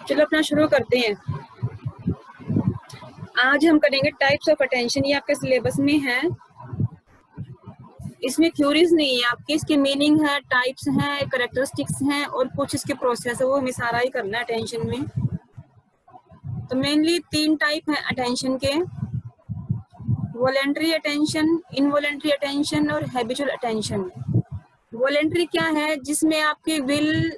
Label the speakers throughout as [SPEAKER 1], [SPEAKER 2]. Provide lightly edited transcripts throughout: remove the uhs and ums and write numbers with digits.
[SPEAKER 1] चलो अपना शुरू करते हैं। आज हम करेंगे टाइप्स ऑफ अटेंशन। ये आपके सिलेबस में है, इसमें थ्योरीज नहीं है आपकी, इसकी मीनिंग है, टाइप्स हैं, कैरेक्टरिस्टिक्स हैं और कुछ इसके प्रोसेस है, वो हमें सारा ही करना है अटेंशन में। तो मेनली 3 टाइप हैं अटेंशन के, वॉलेंट्री अटेंशन, इनवॉलेंट्री अटेंशन और हैबिचुअल अटेंशन। वॉलेंट्री क्या है? जिसमें आपकी विल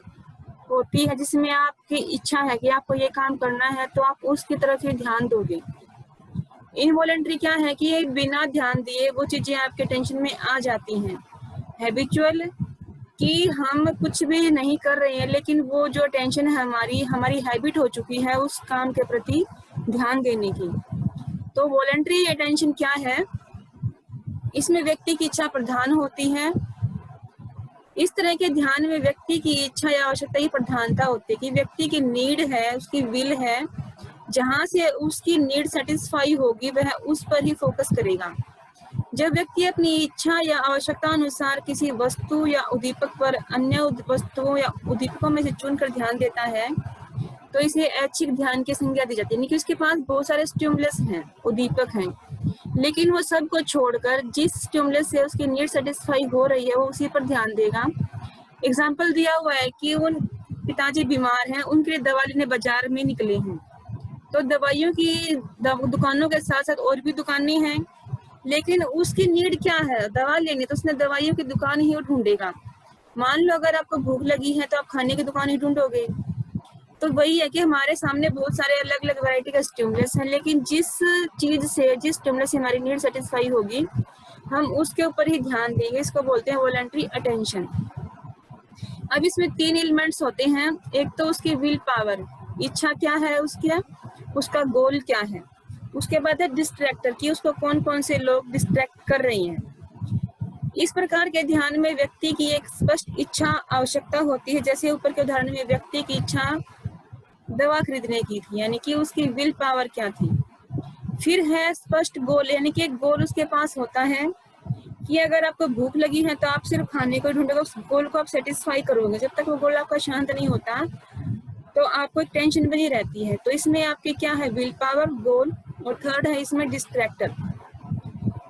[SPEAKER 1] होती है, जिसमें आपकी इच्छा है कि आपको ये काम करना है तो आप उसकी तरफ ही ध्यान दोगे। इनवॉलेंट्री क्या है कि बिना ध्यान दिए वो चीजें आपके टेंशन में आ जाती हैं। हैबिचुअल कि हम कुछ भी नहीं कर रहे हैं लेकिन वो जो टेंशन है हमारी हैबिट हो चुकी है उस काम के प्रति ध्यान देने की। तो वॉलेंट्री अटेंशन क्या है? इसमें व्यक्ति की इच्छा प्रधान होती है। इस तरह के ध्यान में व्यक्ति की इच्छा या आवश्यकता की प्रधानता होती है कि व्यक्ति की नीड है, उसकी विल है, जहां से उसकी नीड सेटिस्फाई होगी वह उस पर ही फोकस करेगा। जब व्यक्ति अपनी इच्छा या आवश्यकता अनुसार किसी वस्तु या उद्दीपक पर अन्य वस्तुओं या उद्दीपकों में से चुनकर ध्यान देता है तो इसे ऐच्छिक ध्यान की संज्ञा दी जाती है। यानी कि उसके पास बहुत सारे स्टिमुलस हैं, उद्दीपक हैं, लेकिन वो सबको छोड़कर जिस स्टिमुलस से उसकी नीड सेटिस्फाई हो रही है वो उसी पर ध्यान देगा। एग्जाम्पल दिया हुआ है कि उन पिताजी बीमार हैं, उनके लिए दवा लेने बाजार में निकले हैं, तो दवाइयों की दुकानों के साथ साथ और भी दुकानें हैं, लेकिन उसकी नीड क्या है? दवा लेनी, तो उसने दवाइयों की दुकान ही ढूंढेगा। मान लो अगर आपको भूख लगी है तो आप खाने की दुकान ही ढूंढोगे। तो वही है कि हमारे सामने बहुत सारे अलग अलग वैरायटी का स्टिमुलस है, लेकिन जिस चीज से, जिस स्टिमुलस से हमारी नीड सेटिस्फाई होगी हम उसके ऊपर ही ध्यान देंगे। इसको बोलते हैं वॉलंटरी अटेंशन। अब इसमें 3 एलिमेंट्स होते हैं। एक तो उसकी विल पावर, इच्छा क्या है उसकी, उसका गोल क्या है। उसके बाद है डिस्ट्रैक्टर कि उसको कौन कौन से लोग डिस्ट्रैक्ट कर रहे हैं। इस प्रकार के ध्यान में व्यक्ति की एक स्पष्ट इच्छा आवश्यकता होती है। जैसे ऊपर के उदाहरण में व्यक्ति की इच्छा दवा खरीदने की थी, यानी कि उसकी विल पावर क्या थी। फिर है स्पष्ट गोल, यानी कि एक गोल उसके पास होता है कि अगर आपको भूख लगी है तो आप सिर्फ खाने को ढूंढोगे, उस गोल को आप सेटिस्फाई करोगे। जब तक वो गोल आपका शांत नहीं होता तो आपको एक टेंशन बनी रहती है। तो इसमें आपकी क्या है? विल पावर, गोल, और थर्ड है इसमें डिस्ट्रैक्टर।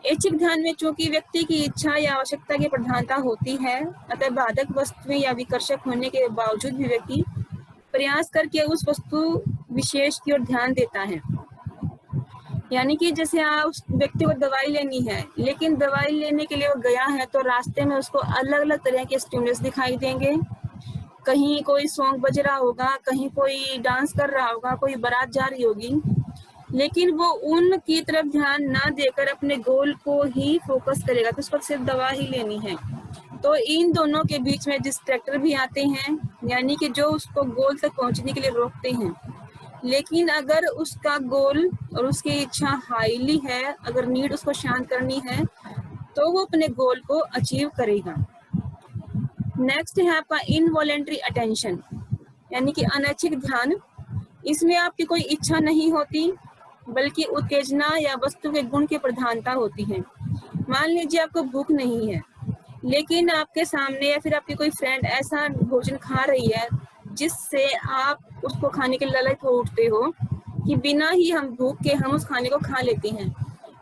[SPEAKER 1] ऐच्छिक ध्यान में चूंकि व्यक्ति की इच्छा या आवश्यकता की प्रधानता होती है, अतः बाधक वस्तुएं या विकर्षक होने के बावजूद भी व्यक्ति प्रयास करके उस वस्तु विशेष की ओर ध्यान देता है। यानी कि जैसे उस व्यक्ति को दवाई लेनी है, लेकिन दवाई लेने के लिए वो गया है तो रास्ते में उसको अलग अलग तरह के स्टिमुलस दिखाई देंगे। कहीं कोई सॉन्ग बज रहा होगा, कहीं कोई डांस कर रहा होगा, कोई बारात जा रही होगी, लेकिन वो उनकी तरफ ध्यान ना देकर अपने गोल को ही फोकस करेगा कि उसको सिर्फ दवा ही लेनी है। तो इन दोनों के बीच में डिस्ट्रैक्टर भी आते हैं, यानी कि जो उसको गोल तक पहुंचने के लिए रोकते हैं। लेकिन अगर उसका गोल और उसकी इच्छा हाईली है, अगर नीड उसको शांत करनी है तो वो अपने गोल को अचीव करेगा। नेक्स्ट है आपका इनवॉलेंट्री अटेंशन, यानी कि अनैच्छिक ध्यान। इसमें आपकी कोई इच्छा नहीं होती बल्कि उत्तेजना या वस्तु के गुण की प्रधानता होती है। मान लीजिए आपको भूख नहीं है, लेकिन आपके सामने या फिर आपकी कोई फ्रेंड ऐसा भोजन खा रही है जिससे आप उसको खाने के लालच हो उठते हो कि बिना ही हम भूख के हम उस खाने को खा लेते हैं।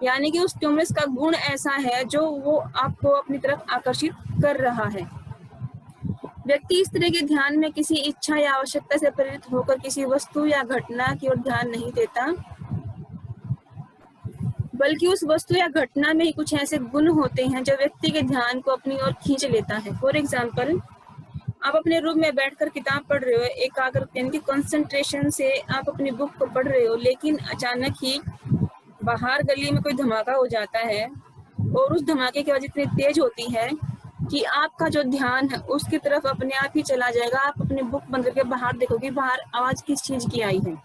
[SPEAKER 1] यानी कि उस स्टिमुलस का गुण ऐसा है जो वो आपको अपनी तरफ आकर्षित कर रहा है। व्यक्ति इस तरह के ध्यान में किसी इच्छा या आवश्यकता से प्रेरित होकर किसी वस्तु या घटना की ओर ध्यान नहीं देता, बल्कि उस वस्तु या घटना में ही कुछ ऐसे गुण होते हैं जो व्यक्ति के ध्यान को अपनी ओर खींच लेता है। फॉर एग्जाम्पल, आप अपने रूम में बैठकर किताब पढ़ रहे हो, एकाग्रता यानी कि कंसंट्रेशन से आप अपनी बुक को पढ़ रहे हो, लेकिन अचानक ही बाहर गली में कोई धमाका हो जाता है और उस धमाके की आवाज इतनी तेज होती है कि आपका जो ध्यान है उसकी तरफ अपने आप ही चला जाएगा। आप अपनी बुक बंद करके बाहर देखोगे बाहर आवाज किस चीज की आई है।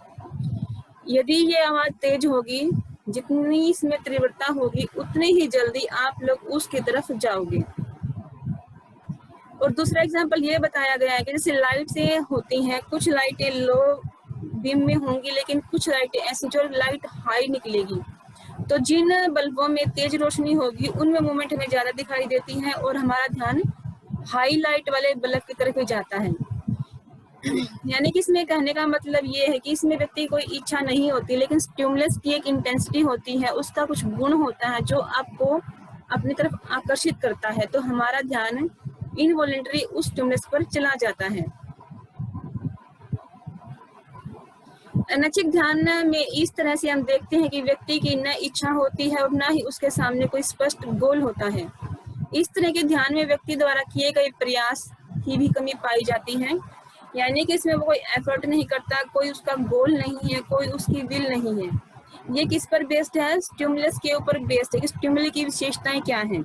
[SPEAKER 1] यदि ये आवाज तेज होगी, जितनी इसमें तीव्रता होगी, उतनी ही जल्दी आप लोग उसकी तरफ जाओगे। और दूसरा एग्जाम्पल ये बताया गया है कि जैसे लाइट से होती हैं, कुछ लाइटें लो बीम में होंगी लेकिन कुछ लाइटें ऐसी जो लाइट हाई निकलेगी। तो जिन बल्बों में तेज रोशनी होगी उनमें मूवमेंट हमें ज्यादा दिखाई देती है और हमारा ध्यान हाई लाइट वाले बल्ब की तरफ ही जाता है। यानी कि इसमें कहने का मतलब ये है कि इसमें व्यक्ति की कोई इच्छा नहीं होती, लेकिन स्टिमुलस की एक इंटेंसिटी होती है, उसका कुछ गुण होता है जो आपको अपनी तरफ आकर्षित करता है, तो हमारा ध्यान इनवॉलेंटरी उस स्टिमुलस पर चला जाता है। अनैच्छिक ध्यान में इस तरह से हम देखते हैं कि व्यक्ति की न इच्छा होती है और न ही उसके सामने कोई स्पष्ट गोल होता है। इस तरह के ध्यान में व्यक्ति द्वारा किए गए प्रयास की भी कमी पाई जाती है, यानी कि इसमें वो कोई एफर्ट नहीं करता, कोई उसका गोल नहीं है, कोई उसकी विल नहीं है। ये किस पर बेस्ड है? स्टिमुलस के ऊपर बेस्ड है कि स्टिमुलस की विशेषताएं क्या हैं।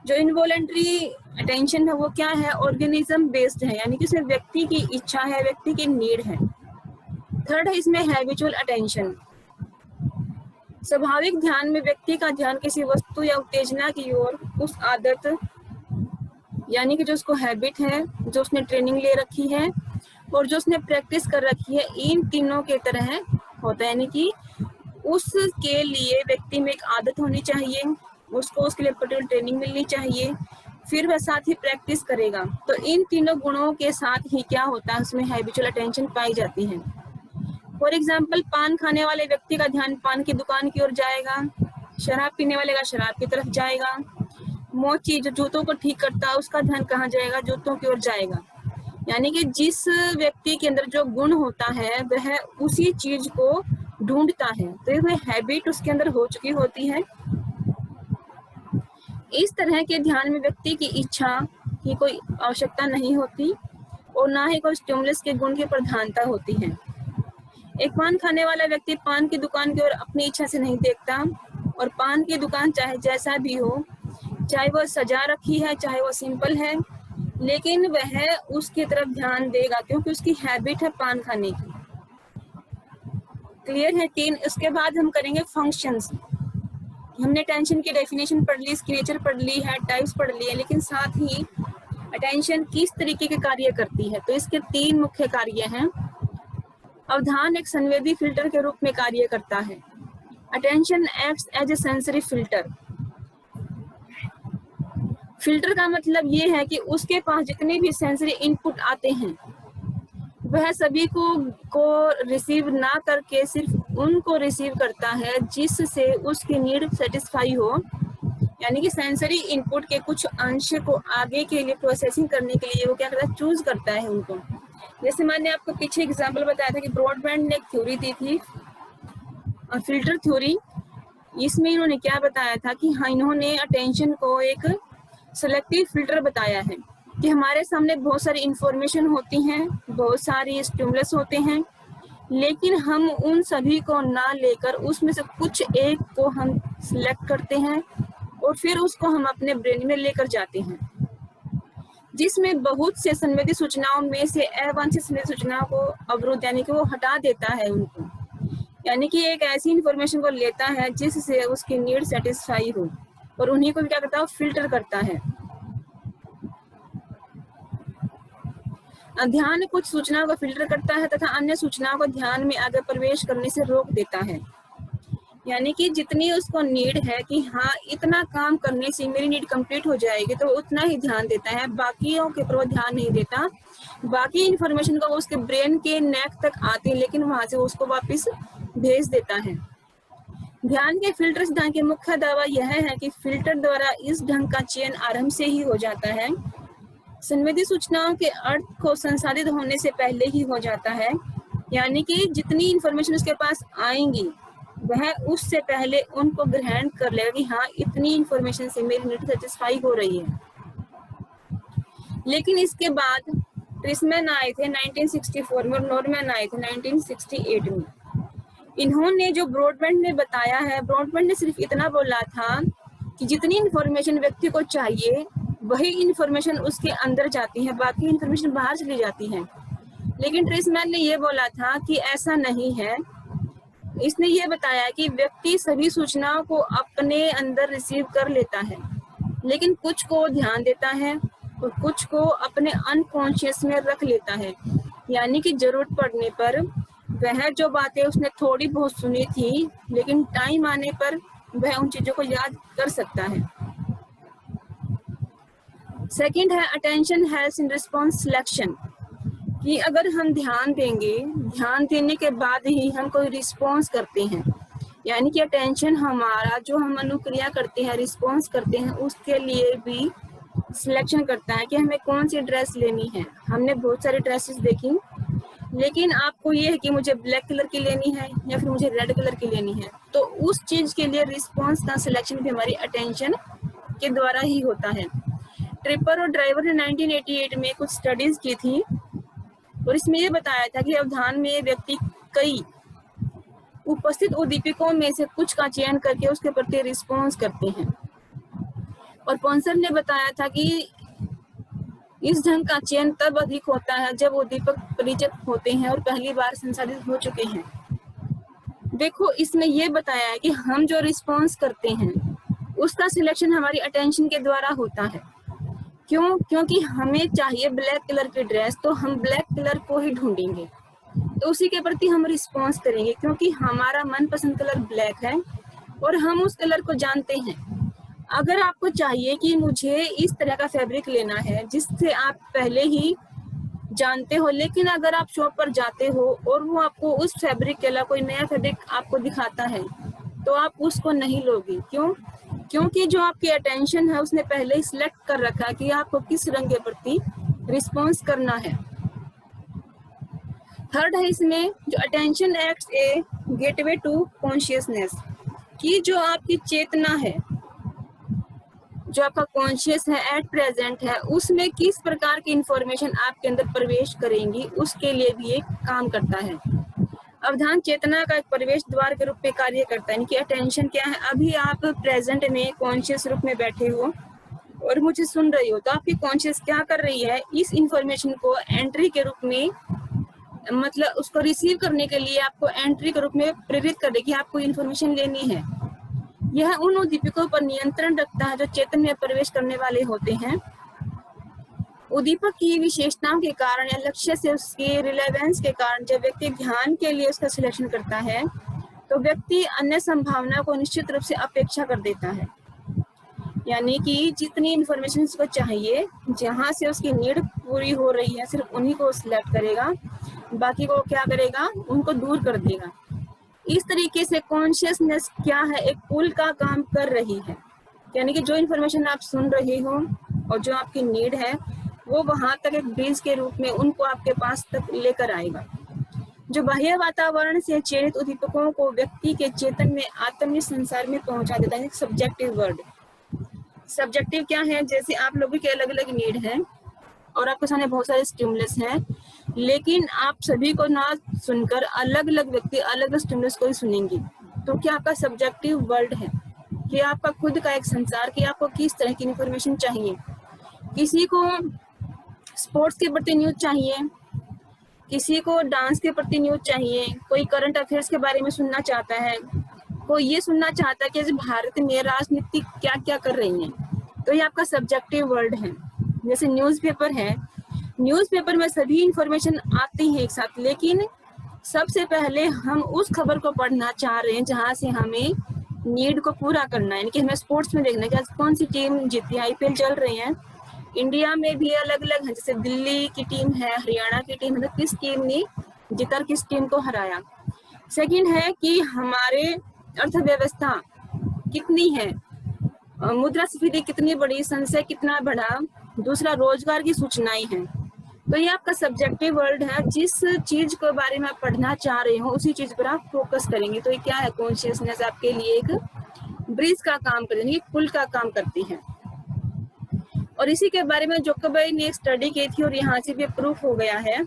[SPEAKER 1] जो इनवॉलेंटरी अटेंशन है वो क्या है? ऑर्गेनिज्म बेस्ड है, यानी कि इसमें व्यक्ति की इच्छा है, व्यक्ति की नीड है। थर्ड है इसमें हैबिचुअल अटेंशन। स्वाभाविक ध्यान में व्यक्ति का ध्यान किसी वस्तु या उत्तेजना की ओर, उस आदत यानी कि जो उसको हैबिट है, जो उसने ट्रेनिंग ले रखी है और जो उसने प्रैक्टिस कर रखी है, इन तीनों के तरह होता है। यानी कि उसके लिए व्यक्ति में एक आदत होनी चाहिए, उसको उसके लिए पर्टिकुलर ट्रेनिंग मिलनी चाहिए, फिर वह साथ ही प्रैक्टिस करेगा। तो इन तीनों गुणों के साथ ही क्या होता है, उसमें हैबिचुअल अटेंशन पाई जाती है। फॉर एग्जाम्पल, पान खाने वाले व्यक्ति का ध्यान पान की दुकान की ओर जाएगा, शराब पीने वाले का शराब की तरफ जाएगा, मोची जो जूतों को ठीक करता है उसका ध्यान कहाँ जाएगा? जूतों की ओर जाएगा। यानी कि जिस व्यक्ति के अंदर जो गुण होता है वह उसी चीज को ढूंढता है, तो ये हैबिट उसके अंदर हो चुकी होती है। इस तरह के ध्यान में व्यक्ति की इच्छा की कोई आवश्यकता नहीं होती और ना ही कोई स्टिमुलस के गुण की प्रधानता होती है। एक पान खाने वाला व्यक्ति पान की दुकान की ओर अपनी इच्छा से नहीं देखता, और पान की दुकान चाहे जैसा भी हो, चाहे वो सजा रखी है, चाहे वो सिंपल है, लेकिन वह उसकी तरफ ध्यान देगा क्योंकि उसकी हैबिट है पान खाने की। क्लियर है? 3। उसके बाद हम करेंगे फंक्शंस। हमने अटेंशन की डेफिनेशन पढ़ ली, इसकी नेचर पढ़ ली है, टाइप्स पढ़ लिए, लेकिन साथ ही अटेंशन किस तरीके के कार्य करती है, तो इसके 3 मुख्य कार्य हैं। अवधान एक संवेदी फिल्टर के रूप में कार्य करता है। Attention acts as a sensory filter. Filter का मतलब ये है कि उसके पास जितने भी सेंसरी इनपुट आते हैं वह सभी को रिसीव ना करके सिर्फ उनको रिसीव करता है जिससे उसकी नीड सेटिस्फाई हो। यानी कि सेंसरी इनपुट के कुछ अंश को आगे के लिए प्रोसेसिंग करने के लिए वो क्या करता है? चूज करता है उनको। जैसे मैंने आपको पीछे एग्जांपल बताया था कि ब्रॉडबैंड ने एक थ्योरी दी थी, फिल्टर थ्योरी। इसमें इन्होंने क्या बताया था कि हाँ, इन्होंने अटेंशन को एक सेलेक्टिव फिल्टर बताया है कि हमारे सामने बहुत सारी इंफॉर्मेशन होती हैं, बहुत सारी स्टिमुलस होते हैं, लेकिन हम उन सभी को ना लेकर उसमें से कुछ एक को हम सिलेक्ट करते हैं और फिर उसको हम अपने ब्रेन में लेकर जाते हैं, जिसमें बहुत से संवेदी सूचनाओं में से अवांछित संवेदी सूचनाओं को अवरुद्ध यानी कि वो हटा देता है उनको। यानी कि एक ऐसी इंफॉर्मेशन को लेता है जिससे उसकी नीड सेटिस्फाई हो और उन्हीं को क्या करता है? फिल्टर करता है। ध्यान कुछ सूचनाओं को फिल्टर करता है तथा अन्य सूचनाओं को ध्यान में आगे प्रवेश करने से रोक देता है। यानी कि जितनी उसको नीड है कि हाँ इतना काम करने से मेरी नीड कंप्लीट हो जाएगी, तो उतना ही ध्यान देता है, बाकियों के ऊपर ध्यान नहीं देता। बाकी इंफॉर्मेशन को उसके ब्रेन के नेक तक आती है, लेकिन वहां से उसको वापस भेज देता है। ध्यान के फिल्टर सिद्धांत के मुख्य दावा यह है कि फिल्टर द्वारा इस ढंग का चयन आरंभ से ही हो जाता है, संवेदी सूचनाओं के अर्थ को संसाधित होने से पहले ही हो जाता है। यानी कि जितनी इंफॉर्मेशन उसके पास आएंगी वह उससे पहले उनको ग्रहण कर लेगा कि हाँ इतनी इंफॉर्मेशन से मेरी नीड सेटिस्फाई हो रही है। लेकिन इसके बाद ट्रिसमैन आए थे 1964 में और नॉर्मैन आए थे 1968 में। इन्होंने जो ब्रॉडबैंड ने बताया है, ब्रॉडबैंड ने सिर्फ इतना बोला था कि जितनी इंफॉर्मेशन व्यक्ति को चाहिए वही इंफॉर्मेशन उसके अंदर जाती है, बाकी इंफॉर्मेशन बाहर चली जाती है। लेकिन ट्रिसमैन ने ये बोला था कि ऐसा नहीं है। इसने ये बताया कि व्यक्ति सभी सूचनाओं को अपने अंदर रिसीव कर लेता है, लेकिन कुछ को ध्यान देता है और कुछ को अपने अनकॉन्शियस में रख लेता है। यानी कि जरूरत पड़ने पर वह जो बातें उसने थोड़ी बहुत सुनी थी, लेकिन टाइम आने पर वह उन चीजों को याद कर सकता है। सेकंड है attention helps in response selection, कि अगर हम ध्यान देंगे, ध्यान देने के बाद ही हम कोई रिस्पॉन्स करते हैं, यानी कि अटेंशन हमारा जो हम अनुक्रिया करते हैं, रिस्पॉन्स करते हैं, उसके लिए भी सिलेक्शन करता है कि हमें कौन सी ड्रेस लेनी है। हमने बहुत सारी ड्रेसेस देखी, लेकिन आपको ये है कि मुझे ब्लैक कलर की लेनी है या फिर मुझे रेड कलर की लेनी है, तो उस चीज के लिए रिस्पॉन्स का सिलेक्शन भी हमारी अटेंशन के द्वारा ही होता है। ट्रिपर और ड्राइवर ने 1988 में कुछ स्टडीज की थी और इसमें ये बताया था कि अवधान में व्यक्ति कई उपस्थित उद्दीपकों में से कुछ का चयन करके उसके प्रति रिस्पॉन्स करते हैं। और पॉन्सर ने बताया था कि इस ढंग का चयन तब अधिक होता है जब उद्दीपक परिचित होते हैं और पहली बार संसाधित हो चुके हैं। देखो, इसमें यह बताया है कि हम जो रिस्पॉन्स करते हैं उसका सिलेक्शन हमारी अटेंशन के द्वारा होता है। क्यों? क्योंकि हमें चाहिए ब्लैक कलर की ड्रेस, तो हम ब्लैक कलर को ही ढूंढेंगे, तो उसी के प्रति हम रिस्पॉन्स करेंगे, क्योंकि हमारा मनपसंद कलर ब्लैक है और हम उस कलर को जानते हैं। अगर आपको चाहिए कि मुझे इस तरह का फैब्रिक लेना है जिससे आप पहले ही जानते हो, लेकिन अगर आप शॉप पर जाते हो और वो आपको उस फैब्रिक के अलावा कोई नया फैब्रिक आपको दिखाता है, तो आप उसको नहीं लोगे। क्यों? क्योंकि जो आपकी अटेंशन है उसने पहले ही सिलेक्ट कर रखा है कि आपको किस रंग के प्रति रिस्पॉन्स करना है। थर्ड है इसमें, जो attention acts a gateway to consciousness, कि जो आपकी चेतना है, जो आपका कॉन्शियस है, एट प्रेजेंट है, उसमें किस प्रकार की इंफॉर्मेशन आपके अंदर प्रवेश करेंगी, उसके लिए भी एक काम करता है। अवधान चेतना का एक प्रवेश द्वार के रूप में कार्य करता है। कि अटेंशन क्या है, अभी आप प्रेजेंट में कॉन्शियस रूप में बैठे हो और मुझे सुन रही हो, तो आपकी कॉन्शियस क्या कर रही है, इस इंफॉर्मेशन को एंट्री के रूप में, मतलब उसको रिसीव करने के लिए आपको एंट्री के रूप में प्रेरित कर देगी, आपको इंफॉर्मेशन लेनी है। यह उन उद्दीपकों पर नियंत्रण रखता है जो चेतन में प्रवेश करने वाले होते हैं। उद्दीपक की विशेषताओं के कारण या लक्ष्य से उसके रिलेवेंस के कारण जब व्यक्ति ध्यान के लिए उसका सिलेक्शन करता है, तो व्यक्ति अन्य संभावना को निश्चित रूप से अपेक्षा कर देता है। यानी कि जितनी इंफॉर्मेशन उसको चाहिए, जहां से उसकी नीड पूरी हो रही है, सिर्फ उन्हीं को सिलेक्ट करेगा, बाकी को क्या करेगा, उनको दूर कर देगा। इस तरीके से कॉन्शियसनेस क्या है, एक पुल का काम कर रही है। यानी कि जो इंफॉर्मेशन आप सुन रहे हो और जो आपकी नीड है, वो वहां तक एक ब्रिज के रूप में उनको आपके पास तक लेकर आएगा। जो बाह्य वातावरण से चयनित उद्दीपकों को व्यक्ति के चेतन में आत्मनिष्ठ संसार में पहुंचा देता है। सब्जेक्टिव वर्ड, सब्जेक्टिव क्या है, जैसे आप लोगों के अलग अलग नीड है और आपके सामने बहुत सारे स्टिमुलस हैं, लेकिन आप सभी को ना सुनकर अलग अलग व्यक्ति अलग स्टिमुलस को ही सुनेंगे, तो क्या आपका सब्जेक्टिव वर्ल्ड है कि आपका खुद का एक संसार, कि आपको किस तरह की इंफॉर्मेशन चाहिए। किसी को स्पोर्ट्स के प्रति न्यूज चाहिए, किसी को डांस के प्रति न्यूज चाहिए, कोई करंट अफेयर्स के बारे में सुनना चाहता है, कोई ये सुनना चाहता है कि भारत में राजनीति क्या क्या कर रही है, तो ये आपका सब्जेक्टिव वर्ड है। जैसे न्यूज़पेपर है, न्यूज़पेपर में सभी इंफॉर्मेशन आती है एक साथ, लेकिन सबसे पहले हम उस खबर को पढ़ना चाह रहे हैं जहां से हमें नीड को पूरा करना है। यानी कि हमें स्पोर्ट्स में देखना है कि कौन सी टीम जीती, आईपीएल चल रही है, इंडिया में भी अलग अलग है, जैसे दिल्ली की टीम है, हरियाणा की टीम है, तो किस टीम ने जीता, किस टीम को हराया। सेकंड है कि हमारे अर्थव्यवस्था कितनी है, मुद्रास्फीति कितनी बड़ी, संचय कितना बढ़ा, दूसरा रोजगार की सूचनाएं हैं। तो ये आपका सब्जेक्टिव वर्ड है, जिस चीज के बारे में आप पढ़ना चाह रहे हो उसी चीज पर आप फोकस करेंगे। तो ये क्या है, कॉन्शियसनेस आपके लिए एक ब्रिज का काम करती है, पुल का काम करती है। और इसी के बारे में जोकोबाई ने एक स्टडी की थी और यहाँ से भी प्रूफ हो गया है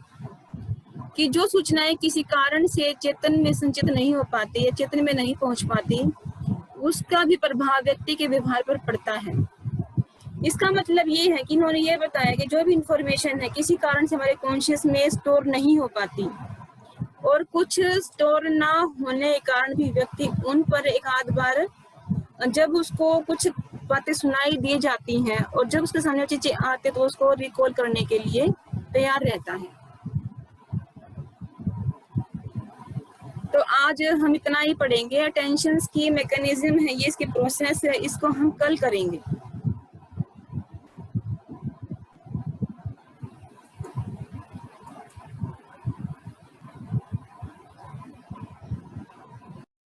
[SPEAKER 1] कि जो सूचनाएं किसी कारण से चेतन में संचित नहीं हो पाती या चेतन में नहीं पहुंच पाती, उसका भी प्रभाव व्यक्ति के व्यवहार पर पड़ता है। इसका मतलब ये है कि इन्होंने ये बताया कि जो भी इंफॉर्मेशन है किसी कारण से हमारे कॉन्शियस में स्टोर नहीं हो पाती, और कुछ स्टोर ना होने के कारण भी व्यक्ति उन पर एक आध बार जब उसको कुछ बातें सुनाई दी जाती हैं और जब उसके सामने चीजें आते तो उसको रिकॉल करने के लिए तैयार रहता है। तो आज हम इतना ही पढ़ेंगे। अटेंशन की मैकेनिज्म है, ये इसकी प्रोसेस है, इसको हम कल करेंगे।